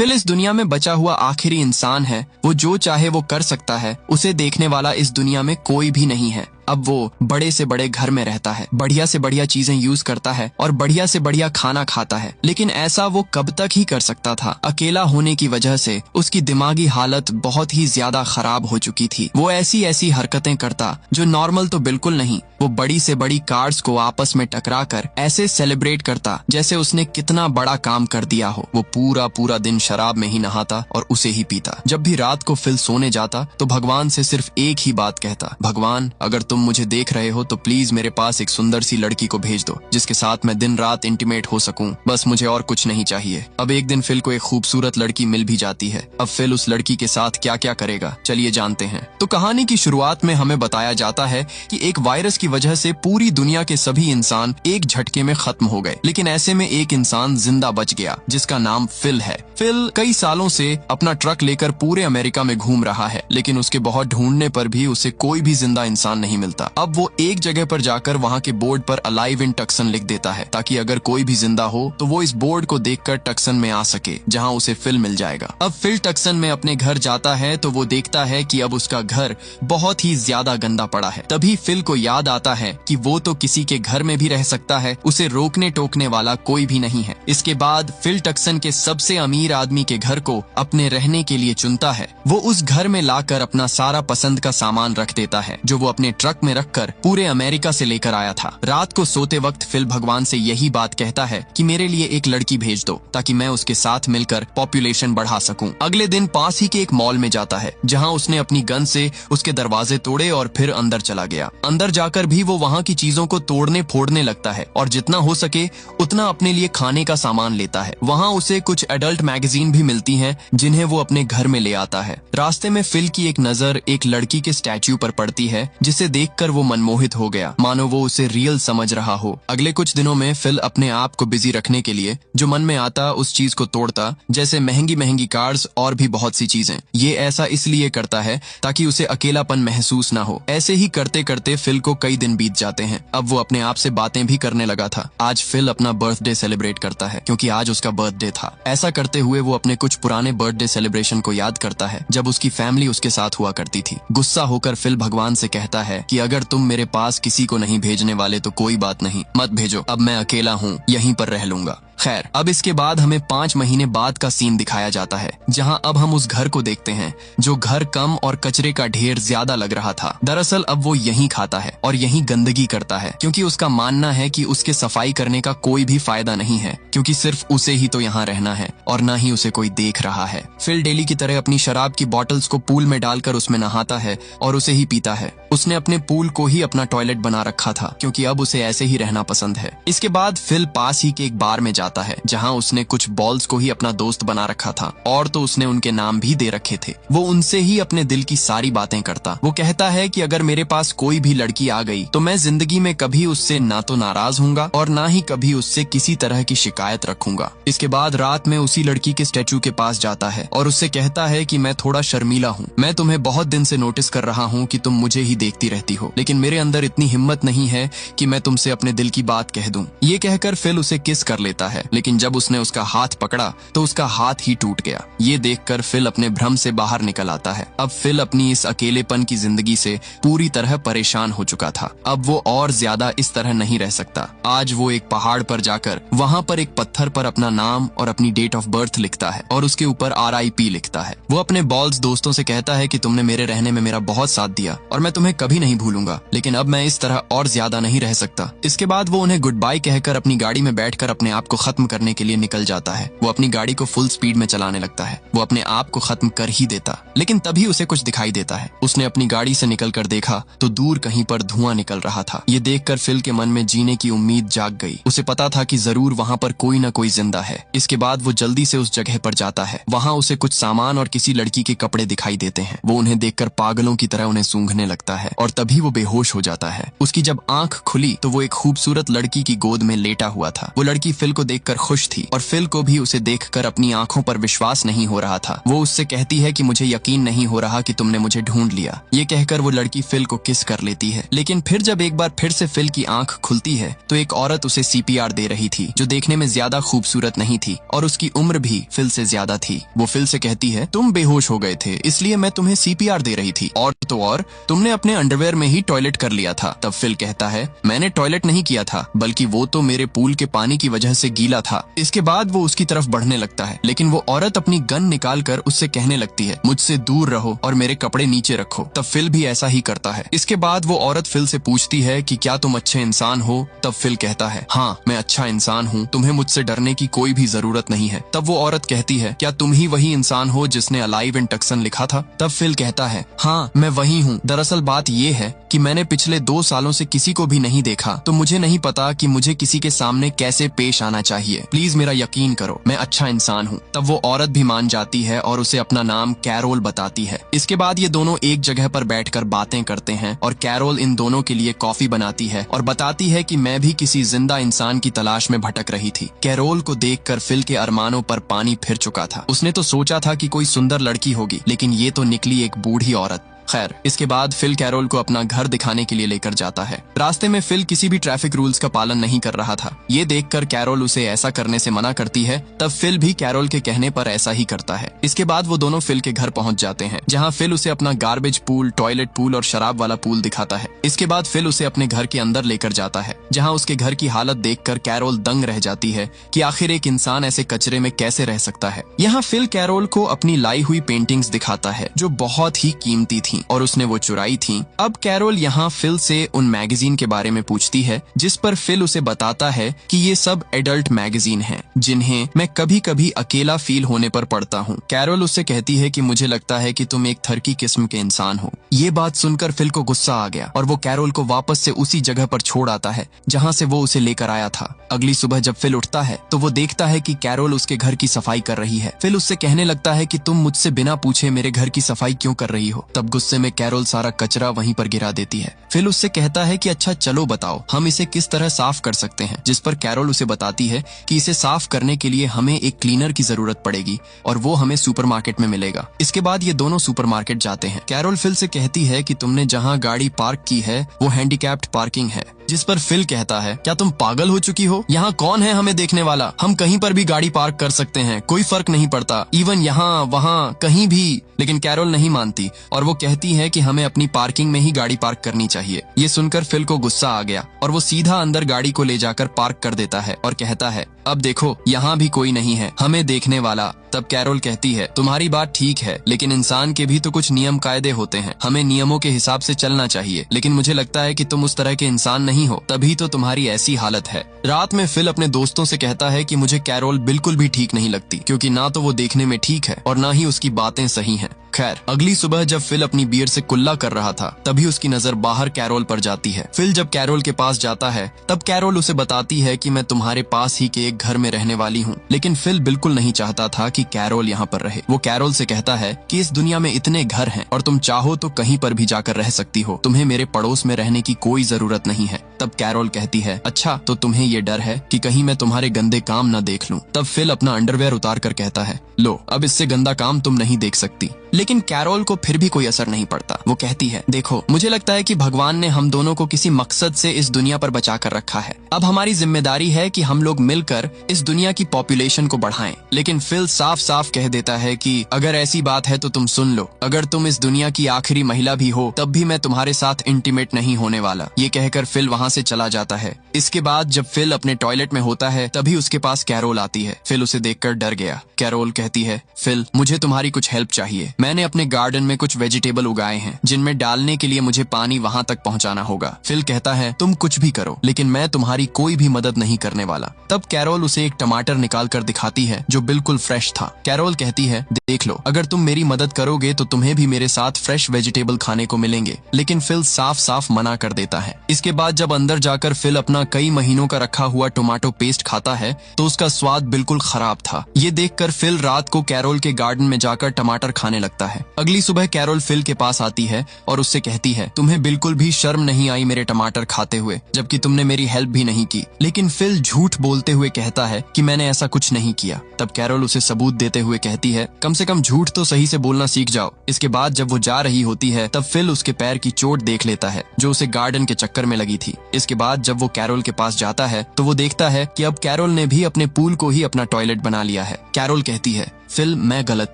Fill इस दुनिया में बचा हुआ आखिरी इंसान है। वो जो चाहे वो कर सकता है। उसे देखने वाला इस दुनिया में कोई भी नहीं है। अब वो बड़े से बड़े घर में रहता है, बढ़िया से बढ़िया चीजें यूज करता है और बढ़िया से बढ़िया खाना खाता है। लेकिन ऐसा वो कब तक ही कर सकता था। अकेला होने की वजह से उसकी दिमागी हालत बहुत ही ज्यादा खराब हो चुकी थी। वो ऐसी ऐसी हरकतें करता जो नॉर्मल तो बिल्कुल नहीं। वो बड़ी से बड़ी कार्स को आपस में टकरा कर ऐसे सेलिब्रेट करता जैसे उसने कितना बड़ा काम कर दिया हो। वो पूरा पूरा दिन शराब में ही नहाता और उसे ही पीता। जब भी रात को फिल सोने जाता तो भगवान से सिर्फ एक ही बात कहता, भगवान अगर तुम मुझे देख रहे हो तो प्लीज मेरे पास एक सुंदर सी लड़की को भेज दो जिसके साथ मैं दिन रात इंटीमेट हो सकूं। बस मुझे और कुछ नहीं चाहिए। अब एक दिन फिल को एक खूबसूरत लड़की मिल भी जाती है। अब फिल उस लड़की के साथ क्या क्या करेगा, चलिए जानते हैं। तो कहानी की शुरुआत में हमें बताया जाता है कि एक वायरस की वजह से पूरी दुनिया के सभी इंसान एक झटके में खत्म हो गए, लेकिन ऐसे में एक इंसान जिंदा बच गया जिसका नाम फिल है। फिल कई सालों से अपना ट्रक लेकर पूरे अमेरिका में घूम रहा है, लेकिन उसके बहुत ढूंढने पर भी उसे कोई भी जिंदा इंसान नहीं मिलता। अब वो एक जगह पर जाकर वहाँ के बोर्ड पर अलाइव इन टक्सन लिख देता है ताकि अगर कोई भी जिंदा हो तो वो इस बोर्ड को देखकर टक्सन में आ सके जहाँ उसे फिल मिल जाएगा। अब फिल टक्सन में अपने घर जाता है तो वो देखता है कि अब उसका घर बहुत ही ज्यादा गंदा पड़ा है। तभी फिल को याद आता है कि वो तो किसी के घर में भी रह सकता है, उसे रोकने टोकने वाला कोई भी नहीं है। इसके बाद फिल टक्सन के सबसे अमीर आदमी के घर को अपने रहने के लिए चुनता है। वो उस घर में लाकर अपना सारा पसंद का सामान रख देता है जो वो अपने ट्रक में रखकर पूरे अमेरिका से लेकर आया था। रात को सोते वक्त फिल भगवान से यही बात कहता है कि मेरे लिए एक लड़की भेज दो ताकि मैं उसके साथ मिलकर पॉपुलेशन बढ़ा सकूं। अगले दिन पास ही के एक मॉल में जाता है जहां उसने अपनी गन से उसके दरवाजे तोड़े और फिर अंदर चला गया। अंदर जाकर भी वो वहां की चीजों को तोड़ने फोड़ने लगता है और जितना हो सके उतना अपने लिए खाने का सामान लेता है। वहां उसे कुछ एडल्ट मैगजीन भी मिलती हैं जिन्हें वो अपने घर में ले आता है। रास्ते में फिल की एक नजर एक लड़की के स्टैच्यू पर पड़ती है जिसे देखकर वो मनमोहित हो गया, मानो वो उसे रियल समझ रहा हो। अगले कुछ दिनों में फिल अपने आप को बिजी रखने के लिए जो मन में आता उस चीज को तोड़ता, जैसे महंगी महंगी कार्स और भी बहुत सी चीजें। ये ऐसा इसलिए करता है ताकि उसे अकेलापन महसूस ना हो। ऐसे ही करते करते फिल को कई दिन बीत जाते हैं। अब वो अपने आप से बातें भी करने लगा था। आज फिल अपना बर्थडे सेलिब्रेट करता है क्योंकि आज उसका बर्थडे था। ऐसा करते हुए वो अपने कुछ पुराने बर्थडे सेलिब्रेशन को याद करता है जब उसकी फैमिली उसके साथ हुआ करती थी। गुस्सा होकर फिल भगवान से कहता है कि अगर तुम मेरे पास किसी को नहीं भेजने वाले तो कोई बात नहीं, मत भेजो, अब मैं अकेला हूँ, यहीं पर रह लूंगा। खैर, अब इसके बाद हमें 5 महीने बाद का सीन दिखाया जाता है जहां अब हम उस घर को देखते हैं जो घर कम और कचरे का ढेर ज्यादा लग रहा था। दरअसल अब वो यहीं खाता है और यहीं गंदगी करता है क्योंकि उसका मानना है कि उसके सफाई करने का कोई भी फायदा नहीं है क्योंकि सिर्फ उसे ही तो यहाँ रहना है और न ही उसे कोई देख रहा है। फिल डेली की तरह अपनी शराब की बॉटल्स को पूल में डालकर उसमें नहाता है और उसे ही पीता है। उसने अपने पूल को ही अपना टॉयलेट बना रखा था क्योंकि अब उसे ऐसे ही रहना पसंद है। इसके बाद फिल पास ही के एक बार में जाता है जहां उसने कुछ बॉल्स को ही अपना दोस्त बना रखा था और तो उसने उनके नाम भी दे रखे थे। वो उनसे ही अपने दिल की सारी बातें करता। वो कहता है कि अगर मेरे पास कोई भी लड़की आ गई तो मैं जिंदगी में कभी उससे ना तो नाराज हूँगा और ना ही कभी उससे किसी तरह की शिकायत रखूंगा। इसके बाद रात में उसी लड़की के स्टैचू के पास जाता है और उससे कहता है कि मैं थोड़ा शर्मीला हूँ, मैं तुम्हें बहुत दिन से नोटिस कर रहा हूँ कि तुम मुझे ही देखती रहती हो, लेकिन मेरे अंदर इतनी हिम्मत नहीं है कि मैं तुमसे अपने दिल की बात कह दूं। ये कहकर फिल उसे किस कर लेता है, लेकिन जब उसने उसका हाथ पकड़ा तो उसका हाथ ही टूट गया। ये देखकर फिल अपने भ्रम से बाहर निकल आता है। अब फिल अपनी इस अकेलेपन की जिंदगी से पूरी तरह परेशान हो चुका था। अब वो और ज्यादा इस तरह नहीं रह सकता। आज वो एक पहाड़ पर जाकर वहाँ पर एक पत्थर पर अपना नाम और अपनी डेट ऑफ बर्थ लिखता है और उसके ऊपर RIP लिखता है। वो अपने बॉल्स दोस्तों से कहता है कि तुमने मेरे रहने में मेरा बहुत साथ दिया और मैं तुम्हें कभी नहीं भूलूंगा, लेकिन अब मैं इस तरह और ज्यादा नहीं रह सकता। इसके बाद वो उन्हें गुड बाय कहकर अपनी गाड़ी में बैठकर अपने आप को खत्म करने के लिए निकल जाता है। वो अपनी गाड़ी को फुल स्पीड में चलाने लगता है। वो अपने आप को खत्म कर ही देता, लेकिन तभी उसे कुछ दिखाई देता है। उसने अपनी गाड़ी से निकलकर देखा तो दूर कहीं पर धुआं निकल रहा था। ये देखकर फिल के मन में जीने की उम्मीद जाग गई। उसे पता था कि जरूर वहाँ पर कोई न कोई जिंदा है। इसके बाद वो जल्दी से उस जगह पर जाता है। वहाँ उसे कुछ सामान और किसी लड़की के कपड़े दिखाई देते हैं। वो उन्हें देखकर पागलों की तरह उन्हें सूंघने लगता है और तभी वो बेहोश हो जाता है। उसकी जब आंख खुली तो वो एक खूबसूरत लड़की की गोद में लेटा हुआ था। वो लड़की फिल को देखकर खुश थी और फिल को भी उसे देखकर अपनी आंखों पर विश्वास नहीं हो रहा था। वो उससे कहती है कि मुझे यकीन नहीं हो रहा कि तुमने मुझे ढूंढ लिया। ये कहकर वो लड़की फिल को किस कर लेती है, लेकिन फिर जब एक बार फिर से फिल की आंख खुलती है तो एक औरत उसे सीपीआर दे रही थी, जो देखने में ज्यादा खूबसूरत नहीं थी और उसकी उम्र भी फिल से ज्यादा थी। वो फिल से कहती है, तुम बेहोश हो गए थे इसलिए मैं तुम्हें सीपीआर दे रही थी, और तो और तुमने अपने अंडरवेयर में ही टॉयलेट कर लिया था। तब फिल कहता है, मैंने टॉयलेट नहीं किया था, बल्कि वो तो मेरे पूल के पानी की वजह से गीला था। इसके बाद वो उसकी तरफ बढ़ने लगता है, लेकिन वो औरत अपनी गन निकाल कर उससे कहने लगती है, मुझसे दूर रहो और मेरे कपड़े नीचे रखो। तब फिल भी ऐसा ही करता है। इसके बाद वो औरत फिल से पूछती है कि क्या तुम अच्छे इंसान हो? तब फिल कहता है, हाँ मैं अच्छा इंसान हूँ, तुम्हें मुझसे डरने की कोई भी जरूरत नहीं है। तब वो औरत कहती है, क्या तुम ही वही इंसान हो जिसने अलाइव इन टक्सन लिखा था? तब फिल कहता है, हाँ मैं वही हूँ। दरअसल बात ये है कि मैंने पिछले 2 सालों से किसी को भी नहीं देखा, तो मुझे नहीं पता कि मुझे किसी के सामने कैसे पेश आना चाहिए। प्लीज मेरा यकीन करो, मैं अच्छा इंसान हूँ। तब वो औरत भी मान जाती है और उसे अपना नाम कैरोल बताती है। इसके बाद ये दोनों एक जगह पर बैठकर बातें करते हैं और कैरोल इन दोनों के लिए कॉफी बनाती है और बताती है कि मैं भी किसी जिंदा इंसान की तलाश में भटक रही थी। कैरोल को देखकर फिल के अरमानों पर पानी फिर चुका था। उसने तो सोचा था कि कोई सुंदर लड़की होगी, लेकिन ये तो निकली एक बूढ़ी औरत। खैर, इसके बाद फिल कैरोल को अपना घर दिखाने के लिए लेकर जाता है। रास्ते में फिल किसी भी ट्रैफिक रूल्स का पालन नहीं कर रहा था। ये देखकर कैरोल उसे ऐसा करने से मना करती है। तब फिल भी कैरोल के कहने पर ऐसा ही करता है। इसके बाद वो दोनों फिल के घर पहुंच जाते हैं, जहां फिल उसे अपना गार्बेज पूल, टॉयलेट पूल और शराब वाला पूल दिखाता है। इसके बाद फिल उसे अपने घर के अंदर लेकर जाता है, जहाँ उसके घर की हालत देखकर कैरोल दंग रह जाती है कि आखिर एक इंसान ऐसे कचरे में कैसे रह सकता है। यहाँ फिल कैरोल को अपनी लाई हुई पेंटिंग्स दिखाता है, जो बहुत ही कीमती थी और उसने वो चुराई थी। अब कैरोल यहाँ फिल से उन मैगजीन के बारे में पूछती है, जिस पर फिल उसे बताता है कि ये सब एडल्ट मैगजीन हैं, जिन्हें मैं कभी कभी अकेला फील होने पर पढ़ता हूँ। कैरोल उससे कहती है कि मुझे लगता है कि तुम एक थरकी किस्म के इंसान हो। ये बात सुनकर फिल को गुस्सा आ गया और वो कैरोल को वापस से उसी जगह पर छोड़ आता है जहाँ से वो उसे लेकर आया था। अगली सुबह जब फिल उठता है तो वो देखता है कि कैरोल उसके घर की सफाई कर रही है। फिल उससे कहने लगता है कि तुम मुझसे बिना पूछे मेरे घर की सफाई क्यों कर रही हो? तब गुस्से में कैरोल सारा कचरा वहीं पर गिरा देती है। फिल उससे कहता है कि अच्छा चलो बताओ, हम इसे किस तरह साफ कर सकते हैं? जिस पर कैरोल उसे बताती है कि इसे साफ करने के लिए हमें एक क्लीनर की जरूरत पड़ेगी और वो हमें सुपरमार्केट में मिलेगा। इसके बाद ये दोनों सुपरमार्केट जाते हैं। कैरोल फिल से कहती है कि तुमने जहाँ गाड़ी पार्क की है वो हैंडीकैप्ड पार्किंग है। जिस पर फिल कहता है, क्या तुम पागल हो चुकी हो? यहाँ कौन है हमें देखने वाला? हम कहीं पर भी गाड़ी पार्क कर सकते हैं, कोई फर्क नहीं पड़ता, इवन यहाँ वहाँ कहीं भी। लेकिन कैरोल नहीं मानती और वो कहती है कि हमें अपनी पार्किंग में ही गाड़ी पार्क करनी चाहिए। ये सुनकर फिल को गुस्सा आ गया और वो सीधा अंदर गाड़ी को ले जाकर पार्क कर देता है और कहता है, अब देखो यहाँ भी कोई नहीं है हमें देखने वाला। तब कैरोल कहती है, तुम्हारी बात ठीक है, लेकिन इंसान के भी तो कुछ नियम कायदे होते हैं, हमें नियमों के हिसाब से चलना चाहिए। लेकिन मुझे लगता है कि तुम उस तरह के इंसान नहीं हो, तभी तो तुम्हारी ऐसी हालत है। रात में फिल अपने दोस्तों से कहता है कि मुझे कैरोल बिल्कुल भी ठीक नहीं लगती, क्योंकि ना तो वो देखने में ठीक है और ना ही उसकी बातें सही हैं। खैर, अगली सुबह जब फिल अपनी बियर से कुल्ला कर रहा था, तभी उसकी नजर बाहर कैरोल पर जाती है। फिल जब कैरोल के पास जाता है तब कैरोल उसे बताती है कि मैं तुम्हारे पास ही के एक घर में रहने वाली हूँ। लेकिन फिल बिल्कुल नहीं चाहता था कि कैरोल यहाँ पर रहे। वो कैरोल से कहता है कि इस दुनिया में इतने घर हैं और तुम चाहो तो कहीं पर भी जाकर रह सकती हो, तुम्हें मेरे पड़ोस में रहने की कोई जरूरत नहीं है। तब कैरोल कहती है, अच्छा तो तुम्हें ये डर है कि कहीं मैं तुम्हारे गंदे काम न देख लूं। तब फिल अपना अंडरवेयर उतार कर कहता है, लो अब इससे गंदा काम तुम नहीं देख सकती। लेकिन कैरोल को फिर भी कोई असर नहीं पड़ता। वो कहती है, देखो मुझे लगता है कि भगवान ने हम दोनों को किसी मकसद से इस दुनिया पर बचा कर रखा है। अब हमारी जिम्मेदारी है कि हम लोग मिलकर इस दुनिया की पॉपुलेशन को बढ़ाएं। लेकिन फिल साफ साफ कह देता है कि अगर ऐसी बात है तो तुम सुन लो, अगर तुम इस दुनिया की आखिरी महिला भी हो तब भी मैं तुम्हारे साथ इंटीमेट नहीं होने वाला। ये कहकर फिल वहाँ से चला जाता है। इसके बाद जब फिल अपने टॉयलेट में होता है तभी उसके पास कैरोल आती है। फिल उसे देखकर डर गया। कैरोल कहती है, फिल मुझे तुम्हारी कुछ हेल्प चाहिए। मैंने अपने गार्डन में कुछ वेजिटेबल उगाए हैं जिनमें डालने के लिए मुझे पानी वहाँ तक पहुँचाना होगा। फिल कहता है, तुम कुछ भी करो लेकिन मैं तुम्हारी कोई भी मदद नहीं करने वाला। तब कैरोल उसे एक टमाटर निकाल कर दिखाती है जो बिल्कुल फ्रेश था। कैरोल कहती है, देख लो, अगर तुम मेरी मदद करोगे तो तुम्हें भी मेरे साथ फ्रेश वेजिटेबल खाने को मिलेंगे। लेकिन फिल साफ साफ मना कर देता है। इसके बाद जब अंदर जाकर फिल अपना कई महीनों का रखा हुआ टोमेटो पेस्ट खाता है तो उसका स्वाद बिल्कुल खराब था। ये देखकर फिल रात को कैरोल के गार्डन में जाकर टमाटर खाने लगता लगता है। अगली सुबह कैरोल फिल के पास आती है और उससे कहती है, तुम्हें बिल्कुल भी शर्म नहीं आई मेरे टमाटर खाते हुए, जबकि तुमने मेरी हेल्प भी नहीं की। लेकिन फिल झूठ बोलते हुए कहता है कि मैंने ऐसा कुछ नहीं किया। तब कैरोल उसे सबूत देते हुए कहती है, कम से कम झूठ तो सही से बोलना सीख जाओ। इसके बाद जब वो जा रही होती है तब फिल उसके पैर की चोट देख लेता है जो उसे गार्डन के चक्कर में लगी थी। इसके बाद जब वो कैरोल के पास जाता है तो वो देखता है कि अब कैरोल ने भी अपने पूल को ही अपना टॉयलेट बना लिया है। कैरोल कहती है, फिल मैं गलत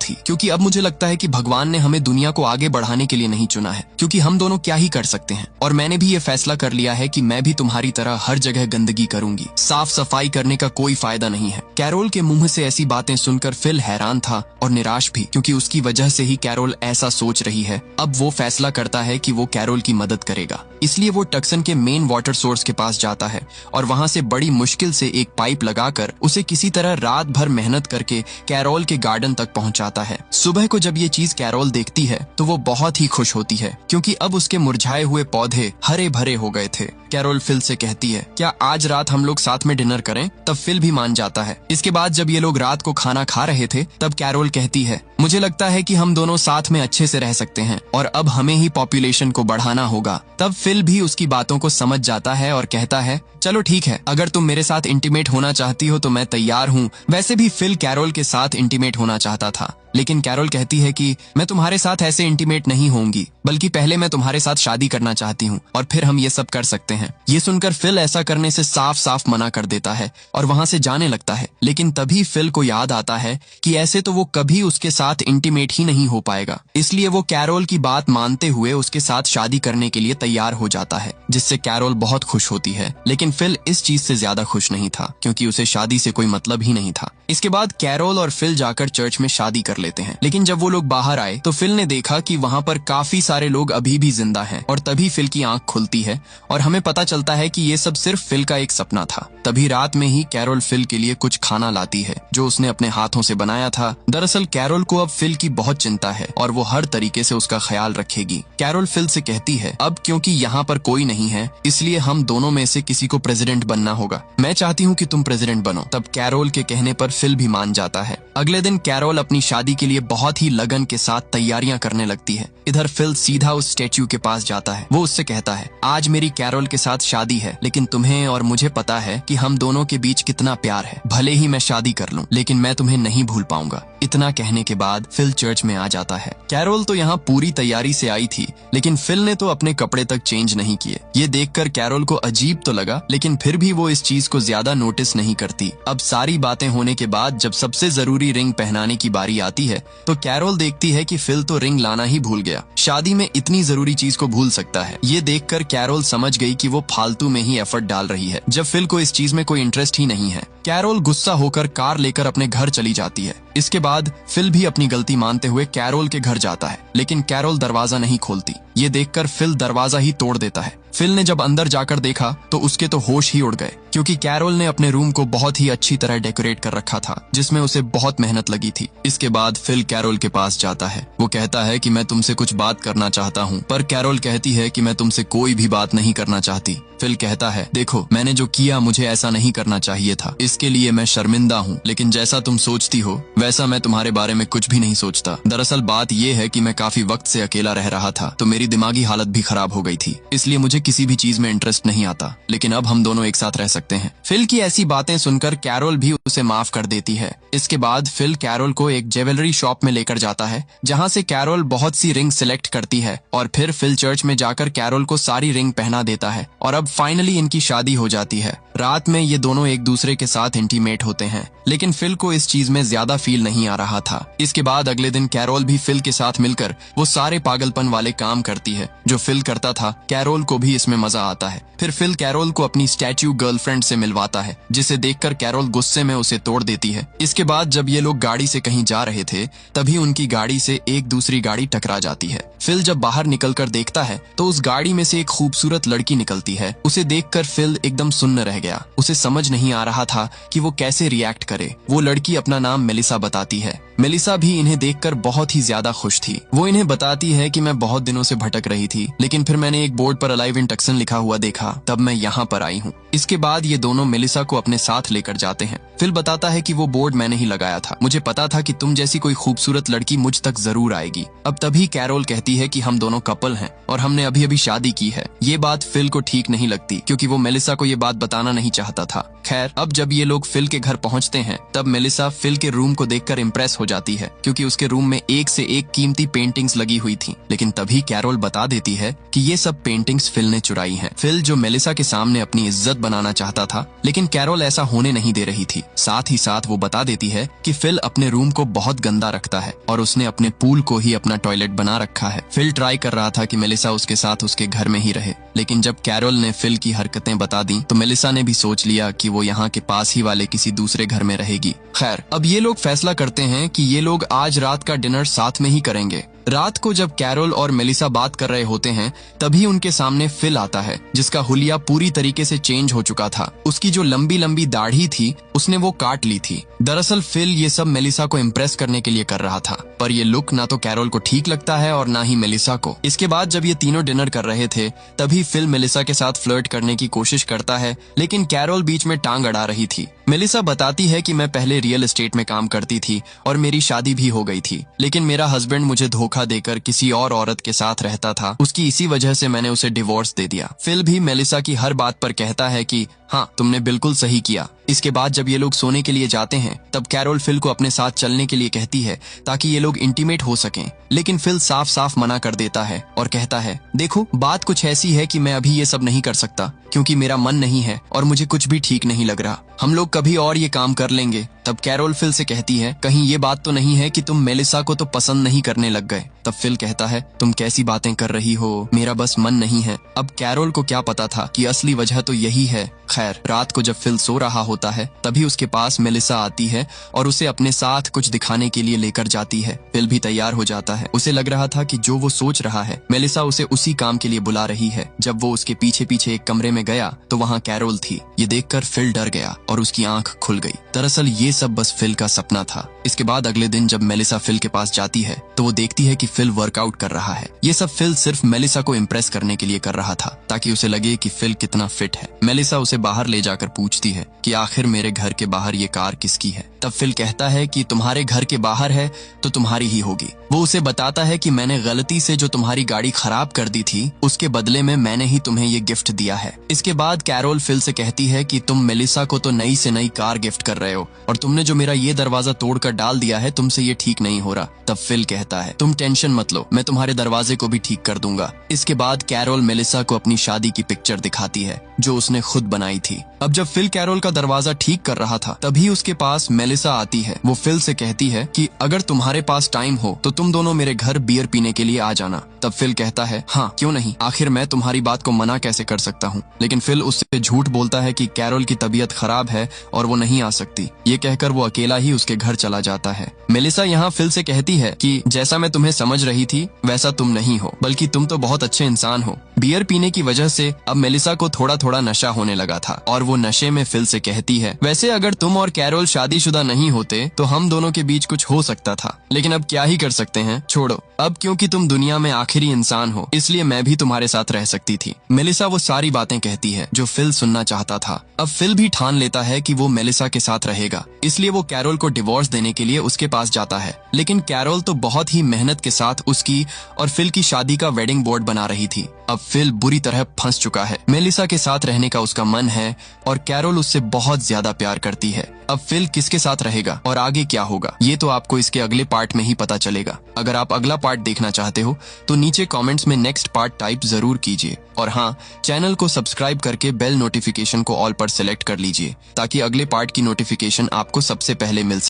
थी, क्योंकि अब मुझे लगता है कि भगवान ने हमें दुनिया को आगे बढ़ाने के लिए नहीं चुना है, क्योंकि हम दोनों क्या ही कर सकते हैं। और मैंने भी ये फैसला कर लिया है कि मैं भी तुम्हारी तरह हर जगह गंदगी करूंगी। साफ सफाई करने का कोई फायदा नहीं है। कैरोल के मुंह से ऐसी बातें सुनकर फिल हैरान था और निराश भी, क्योंकि उसकी वजह से ही कैरोल ऐसा सोच रही है। अब वो फैसला करता है कि वो कैरोल की मदद करेगा। इसलिए वो टक्सन के मेन वाटर सोर्स के पास जाता है और वहां से बड़ी मुश्किल से एक पाइप लगाकर उसे किसी तरह रात भर मेहनत करके कैरोल के गार्डन तक पहुंचाता है। सुबह को जब ये चीज कैरोल देखती है तो वो बहुत ही खुश होती है, क्योंकि अब उसके मुरझाए हुए पौधे हरे भरे हो गए थे। कैरोल फिल से कहती है, क्या आज रात हम लोग साथ में डिनर करें? तब फिल भी मान जाता है। इसके बाद जब ये लोग रात को खाना खा रहे थे तब कैरोल कहती है, मुझे लगता है कि हम दोनों साथ में अच्छे से रह सकते हैं और अब हमें ही पॉपुलेशन को बढ़ाना होगा। तब फिल भी उसकी बातों को समझ जाता है और कहता है, चलो ठीक है, अगर तुम मेरे साथ इंटीमेट होना चाहती हो तो मैं तैयार हूँ। वैसे भी फिल कैरोल के साथ इंटीमेट होना चाहता था, लेकिन कैरोल कहती है कि मैं तुम्हारे साथ ऐसे इंटीमेट नहीं होंगी, बल्कि पहले मैं तुम्हारे साथ शादी करना चाहती हूँ और फिर हम ये सब कर सकते हैं। ये सुनकर फिल ऐसा करने से साफ साफ मना कर देता है और वहां से जाने लगता है। लेकिन तभी फिल को याद आता है कि ऐसे तो वो कभी उसके साथ इंटीमेट ही नहीं हो पाएगा। इसलिए वो कैरोल की बात मानते हुए उसके साथ शादी करने के लिए तैयार हो जाता है, जिससे कैरोल बहुत खुश होती है। लेकिन फिल इस चीज से ज्यादा खुश नहीं था, क्योंकि उसे शादी से कोई मतलब ही नहीं था। इसके बाद कैरोल और फिल जाकर चर्च में शादी कर लेते हैं। लेकिन जब वो लोग बाहर आए तो फिल ने देखा कि वहां पर काफी सारे लोग अभी भी जिंदा हैं और तभी फिल की आंख खुलती है और हमें पता चलता है कि ये सब सिर्फ फिल का एक सपना था। तभी रात में ही कैरोल फिल के लिए कुछ खाना लाती है जो उसने अपने हाथों से बनाया था। दरअसल कैरोल को अब फिल की बहुत चिंता है और वो हर तरीके से उसका ख्याल रखेगी। कैरोल फिल से कहती है, अब क्योंकि यहाँ पर कोई नहीं है इसलिए हम दोनों में से किसी को प्रेसिडेंट बनना होगा। मैं चाहती हूँ कि तुम प्रेसिडेंट बनो। तब कैरोल के कहने पर फिल भी मान जाता है। अगले दिन कैरोल अपनी शादी के लिए बहुत ही लगन के साथ तैयारियां करने लगती है। इधर फिल सीधा उस स्टैच्यू के पास जाता है। वो उससे कहता है, आज मेरी कैरोल के साथ शादी है, लेकिन तुम्हें और मुझे पता है कि हम दोनों के बीच कितना प्यार है। भले ही मैं शादी कर लूं, लेकिन मैं तुम्हें नहीं भूल पाऊंगा। इतना कहने के बाद फिल चर्च में आ जाता है। कैरोल तो यहाँ पूरी तैयारी से आई थी, लेकिन फिल ने तो अपने कपड़े तक चेंज नहीं किए। ये देखकर कैरोल को अजीब तो लगा, लेकिन फिर भी वो इस चीज को ज्यादा नोटिस नहीं करती। अब सारी बातें होने के बाद जब सबसे जरूरी रिंग पहनाने की बारी आती है तो कैरोल देखती है कि फिल तो रिंग लाना ही भूल गया। शादी में इतनी जरूरी चीज को भूल सकता है। ये देखकर कैरोल समझ गई कि वो फालतू में ही एफर्ट डाल रही है, जब फिल को इस चीज में कोई इंटरेस्ट ही नहीं है। कैरोल गुस्सा होकर कार लेकर अपने घर चली जाती है। इसके बाद फिल भी अपनी गलती मानते हुए कैरोल के घर जाता है, लेकिन कैरोल दरवाजा नहीं खोलती। ये देखकर फिल दरवाजा ही तोड़ देता है। फिल ने जब अंदर जाकर देखा तो उसके तो होश ही उड़ गए, क्योंकि कैरोल ने अपने रूम को बहुत ही अच्छी तरह डेकोरेट कर रखा था, जिसमें उसे बहुत मेहनत लगी थी। इसके बाद फिल कैरोल के पास जाता है। वो कहता है कि मैं तुमसे कुछ बात करना चाहता हूँ, पर कैरोल कहती है कि मैं तुमसे कोई भी बात नहीं करना चाहती। फिल कहता है, देखो मैंने जो किया मुझे ऐसा नहीं करना चाहिए था, इसके लिए मैं शर्मिंदा हूँ, लेकिन जैसा तुम सोचती हो वैसा मैं तुम्हारे बारे में कुछ भी नहीं सोचता। दरअसल बात यह है कि मैं काफी वक्त से अकेला रह रहा था, तो मेरी दिमागी हालत भी खराब हो गई थी, इसलिए मुझे किसी भी चीज में इंटरेस्ट नहीं आता। लेकिन अब हम दोनों एक साथ रह सकते हैं। फिल की ऐसी बातें सुनकर कैरोल भी उसे माफ कर देती है। इसके बाद फिल कैरोल को एक ज्वेलरी शॉप में लेकर जाता है, जहाँ से कैरोल बहुत सी रिंग सिलेक्ट करती है और फिर फिल चर्च में जाकर कैरोल को सारी रिंग पहना देता है और अब फाइनली इनकी शादी हो जाती है। रात में ये दोनों एक दूसरे के साथ इंटीमेट होते हैं, लेकिन फिल को इस चीज में ज्यादा फील नहीं आ रहा था। इसके बाद अगले दिन कैरोल भी फिल के साथ मिलकर वो सारे पागलपन वाले काम करती है जो फिल करता था। कैरोल को भी इसमें मजा आता है। फिर फिल कैरोल को अपनी स्टैच्यू गर्लफ्रेंड से मिलवाता है, जिसे देखकर कैरोल गुस्से में उसे तोड़ देती है। इसके बाद जब ये लोग गाड़ी से कहीं जा रहे थे तभी उनकी गाड़ी से एक दूसरी गाड़ी टकरा जाती है। फिल जब बाहर निकलकर देखता है तो उस गाड़ी में से एक खूबसूरत लड़की निकलती है। उसे देखकर फिल एकदम सुन्न रह गया। उसे समझ नहीं आ रहा था कि वो कैसे रिएक्ट करे। वो लड़की अपना नाम मेलिसा बताती है। मेलिसा भी इन्हें देखकर बहुत ही ज्यादा खुश थी। वो इन्हें बताती है कि मैं बहुत दिनों से भटक रही थी, लेकिन फिर मैंने एक बोर्ड पर अलाइव इन टक्सन लिखा हुआ देखा, तब मैं यहाँ पर आई हूँ। इसके बाद ये दोनों मेलिसा को अपने साथ लेकर जाते हैं। फिल बताता है कि वो बोर्ड मैंने ही लगाया था, मुझे पता था कि तुम जैसी कोई खूबसूरत लड़की मुझ तक जरूर आएगी। अब तभी कैरोल कहती है कि हम दोनों कपल हैं और हमने अभी अभी शादी की है। ये बात फिल को ठीक नहीं लगती, क्योंकि वो मेलिसा को ये बात बताना नहीं चाहता था। खैर, अब जब ये लोग फिल के घर पहुंचते हैं, तब मेलिसा फिल के रूम को देखकर इम्प्रेस हो जाती है, क्योंकि उसके रूम में एक से एक कीमती पेंटिंग्स लगी हुई थी। लेकिन तभी कैरोल बता देती है कि ये सब पेंटिंग्स फिल ने चुराई हैं। फिल जो मेलिसा के सामने अपनी इज्जत बनाना चाहता था, लेकिन कैरोल ऐसा होने नहीं दे रही थी। साथ ही साथ वो बता देती है कि फिल अपने रूम को बहुत गंदा रखता है और उसने अपने पूल को ही अपना टॉयलेट बना रखा है। फिल ट्राई कर रहा था कि मेलिसा उसके साथ उसके घर में ही रहे, लेकिन जब कैरोल ने फिल की हरकतें बता दी तो मेलिसा ने भी सोच लिया कि वो यहाँ के पास ही वाले किसी दूसरे घर में रहेगी। खैर, अब ये लोग फैसला करते हैं कि ये लोग आज रात का डिनर साथ में ही करेंगे। रात को जब कैरोल और मेलिसा बात कर रहे होते हैं, तभी उनके सामने फिल आता है, जिसका हुलिया पूरी तरीके से चेंज हो चुका था। उसकी जो लंबी लंबी दाढ़ी थी, उसने वो काट ली थी। दरअसल फिल ये सब मेलिसा को इम्प्रेस करने के लिए कर रहा था, पर ये लुक ना तो कैरोल को ठीक लगता है और ना ही मेलिसा को। इसके बाद जब ये तीनों डिनर कर रहे थे, तभी फिल मेलिसा के साथ फ्लर्ट करने की कोशिश करता है, लेकिन कैरोल बीच में टांग अड़ा रही थी। मेलिसा बताती है कि मैं पहले रियल एस्टेट में काम करती थी और मेरी शादी भी हो गई थी, लेकिन मेरा हस्बैंड मुझे धोखा देकर किसी और औरत के साथ रहता था। उसकी इसी वजह से मैंने उसे डिवोर्स दे दिया। फिल भी मेलिसा की हर बात पर कहता है कि हाँ, तुमने बिल्कुल सही किया। इसके बाद जब ये लोग सोने के लिए जाते हैं, तब कैरोल फिल को अपने साथ चलने के लिए कहती है ताकि ये लोग इंटीमेट हो सकें, लेकिन फिल साफ साफ मना कर देता है और कहता है, देखो, बात कुछ ऐसी है कि मैं अभी ये सब नहीं कर सकता, क्योंकि मेरा मन नहीं है और मुझे कुछ भी ठीक नहीं लग रहा। हम लोग कभी और ये काम कर लेंगे। तब कैरोल फिल से कहती है, कहीं ये बात तो नहीं है कि तुम मेलिसा को तो पसंद नहीं करने लग गए। तब फिल कहता है, तुम कैसी बातें कर रही हो, मेरा बस मन नहीं है। अब कैरोल को क्या पता था कि असली वजह तो यही है। खैर, रात को जब फिल सो रहा होता है, तभी उसके पास मेलिसा आती है और उसे अपने साथ कुछ दिखाने के लिए लेकर जाती है। फिल भी तैयार हो जाता है। उसे लग रहा था कि जो वो सोच रहा है, मेलिसा उसे उसी काम के लिए बुला रही है। जब वो उसके पीछे पीछे एक कमरे में गया, तो वहाँ कैरोल थी। ये देखकर फिल डर गया और उसकी आंख खुल गई। दरअसल ये सब बस फिल का सपना था। इसके बाद अगले दिन जब मेलिसा फिल के पास जाती है, तो वो देखती है कि फिल वर्कआउट कर रहा है। ये सब फिल सिर्फ मेलिसा को इम्प्रेस करने के लिए कर रहा था, ताकि उसे लगे कि फिल कितना फिट है। मेलिसा उसे बाहर ले जाकर पूछती है कि आखिर मेरे घर के बाहर ये कार किसकी है। तब फिल कहता है कि तुम्हारे घर के बाहर है तो तुम्हारी ही होगी। वो उसे बताता है कि मैंने गलती से जो तुम्हारी गाड़ी खराब कर दी थी, उसके बदले में मैंने ही तुम्हें ये गिफ्ट दिया है। इसके बाद कैरोल फिल से कहती है कि तुम मेलिसा को तो नई से नई कार गिफ्ट कर रहे हो, और तुमने जो मेरा ये दरवाजा तोड़कर डाल दिया है, तुमसे ये ठीक नहीं हो रहा। तब फिल कहता है, तुम टेंशन मत लो, मैं तुम्हारे दरवाजे को भी ठीक कर दूंगा। इसके बाद कैरोल मेलिसा को अपनी शादी की पिक्चर दिखाती है, जो उसने खुद बनाई थी। अब जब फिल कैरोल का दरवाजा ठीक कर रहा था, तभी उसके पास मेलिसा आती है। वो फिल से कहती है कि अगर तुम्हारे पास टाइम हो तो तुम दोनों मेरे घर बियर पीने के लिए आ जाना। तब फिल कहता है, हाँ क्यों नहीं, आखिर मैं तुम्हारी बात को मना कैसे कर सकता हूँ। लेकिन फिल उससे झूठ बोलता है कि कैरोल की तबीयत खराब है और वो नहीं आ सकती। ये कहकर वो अकेला ही उसके घर चला जाता है। मेलिसा यहाँ फिल से कहती है कि जैसा मैं तुम्हें समझ रही थी, वैसा तुम नहीं हो, बल्कि तुम तो बहुत अच्छे इंसान हो। बियर पीने की वजह से अब मेलिसा को थोड़ा थोड़ा नशा होने लगा था, और वो नशे में फिल से कहती है, वैसे अगर तुम और कैरोल शादीशुदा नहीं होते तो हम दोनों के बीच कुछ हो सकता था, लेकिन अब क्या ही कर सकते हैं, छोड़ो। अब क्योंकि तुम दुनिया में आखिरी इंसान हो, इसलिए मैं भी तुम्हारे साथ रह सकती थी। मेलिसा वो सारी बातें कहती है जो फिल सुनना चाहता था। अब फिल भी ठान लेता है कि वो मेलिसा के साथ रहेगा, इसलिए वो कैरोल को डिवोर्स देने के लिए उसके पास जाता है। लेकिन कैरोल तो बहुत ही मेहनत के साथ उसकी और फिल की शादी का वेडिंग बोर्ड बना रही थी। अब फिल बुरी तरह फंस चुका है। मेलिसा के साथ रहने का उसका मन है और कैरोल उससे बहुत ज्यादा प्यार करती है। अब फिल किसके साथ रहेगा और आगे क्या होगा, ये तो आपको इसके अगले पार्ट में ही पता चलेगा। अगर आप अगला पार्ट देखना चाहते हो तो नीचे कमेंट्स में नेक्स्ट पार्ट टाइप जरूर कीजिए, और हाँ, चैनल को सब्सक्राइब करके बेल नोटिफिकेशन को ऑल पर सेलेक्ट कर लीजिए, ताकि अगले पार्ट की नोटिफिकेशन आपको सबसे पहले मिल सके।